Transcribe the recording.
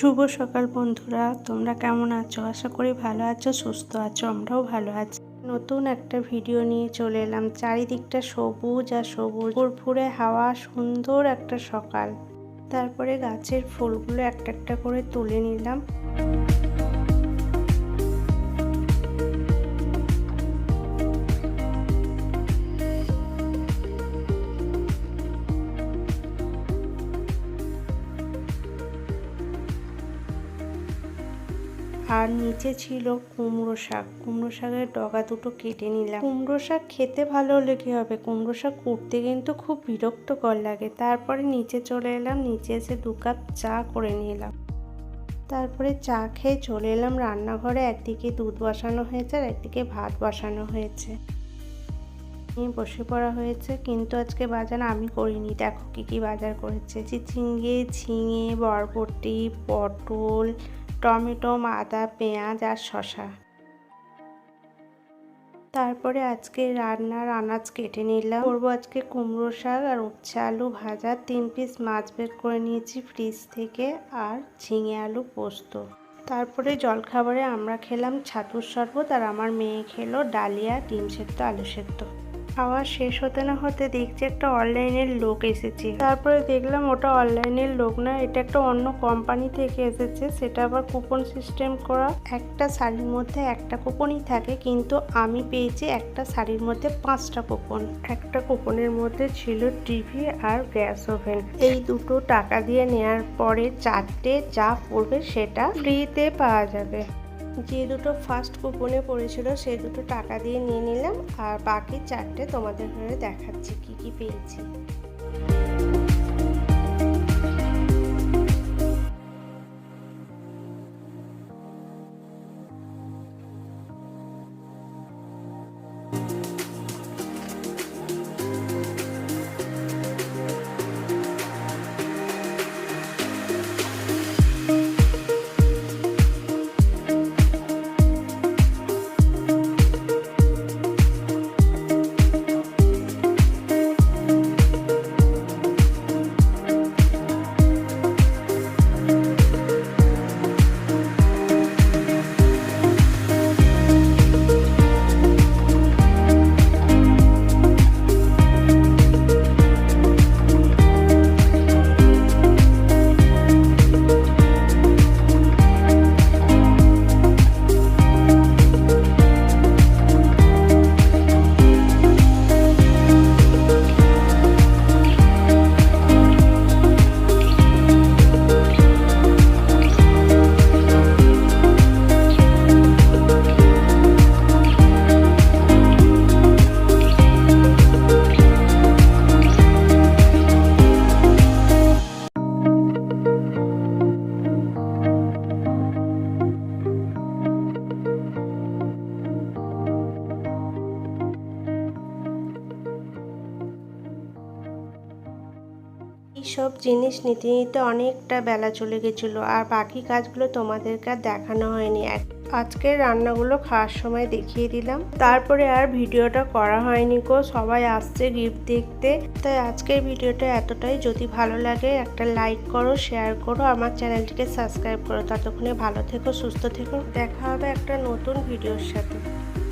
শুভ সকাল বন্ধুরা, তোমরা কেমন আছো? আশা করি ভালো আছো, সুস্থ আছো। আমরাও ভালো আছি। নতুন একটা ভিডিও নিয়ে চলে এলাম। চারিদিকটা সবুজ আর সবুজ, ফুরফুরে হাওয়া, সুন্দর একটা সকাল। তারপরে গাছের ফুলগুলো একটা একটা করে তুলে নিলাম। আর নিচে ছিল কুমড়ো শাক। কুমড়ো শাকের ডগা দুটো কেটে নিলাম। কুমড়ো শাক খেতে ভালো হলে কি হবে, কুমড়ো শাক করতে কিন্তু খুব বিরক্তকর লাগে। তারপরে নিচে চলে এলাম, নিচে এসে 2 কাপ চা করে নিলাম। তারপরে চা খেয়ে চলে এলাম রান্নাঘরে। একদিকে দুধ বসানো হয়েছে আর একদিকে ভাত বসানো হয়েছে। বসে পড়া হয়েছে, কিন্তু আজকে বাজার আমি করিনি। দেখো কি বাজার করেছে। চিচিঙ্গে, ঝিঙে, বরবটি, পটল, টমেটো, আদা, পেঁয়াজ আর শসা। তারপরে আজকে রান্নার আনাজ কেটে নিলাম। করবো আজকে কুমড়ো শাক আর উচ্ছে আলু ভাজা। 3 পিস মাছ বের করে নিয়েছি ফ্রিজ থেকে, আর ঝিঙে আলু পোস্ত। তারপরে জলখাবারে আমরা খেলাম ছাতুর শরবত, আর আমার মেয়ে খেলো ডালিয়া, ডিম সেদ্ধ, আলু সেদ্ধ। খাওয়া শেষ হতে না হতে দেখছি একটা অনলাইনের লোক এসেছে। তারপরে দেখলাম ওটা অনলাইনের লোক না, এটা একটা অন্য কোম্পানি থেকে এসেছে। সেটা আবার কুপন সিস্টেম করা। একটা শাড়ির মধ্যে একটা কুপনই থাকে, কিন্তু আমি পেয়েছি একটা শাড়ির মধ্যে 5টা কুপন। একটা কুপনের মধ্যে ছিল টিভি আর গ্যাস ওভেন। এই দুটো টাকা দিয়ে নেওয়ার পরে 4টে যা পড়বে সেটা ফ্রিতে পাওয়া যাবে। যে দুটো ফার্স্ট কুপনে পড়েছিল সেই দুটো টাকা দিয়ে নিয়ে নিলাম, আর বাকি 4টে তোমাদের ঘরে দেখাচ্ছি কি পেয়েছি। এইসব জিনিস নিতে নিতে অনেকটা বেলা চলে গেছিল, আর বাকি কাজগুলো তোমাদেরকে আর দেখানো হয়নি। আজকের রান্নাগুলো খাওয়ার সময় দেখিয়ে দিলাম। তারপরে আর ভিডিওটা করা হয়নি গো, সবাই আসছে গিফট দেখতে। তাই আজকের ভিডিওটা এতটাই। যদি ভালো লাগে একটা লাইক করো, শেয়ার করো, আমার চ্যানেলটিকে সাবস্ক্রাইব করো। ততক্ষণে ভালো থেকো, সুস্থ থেকো। দেখা হবে একটা নতুন ভিডিওর সাথে।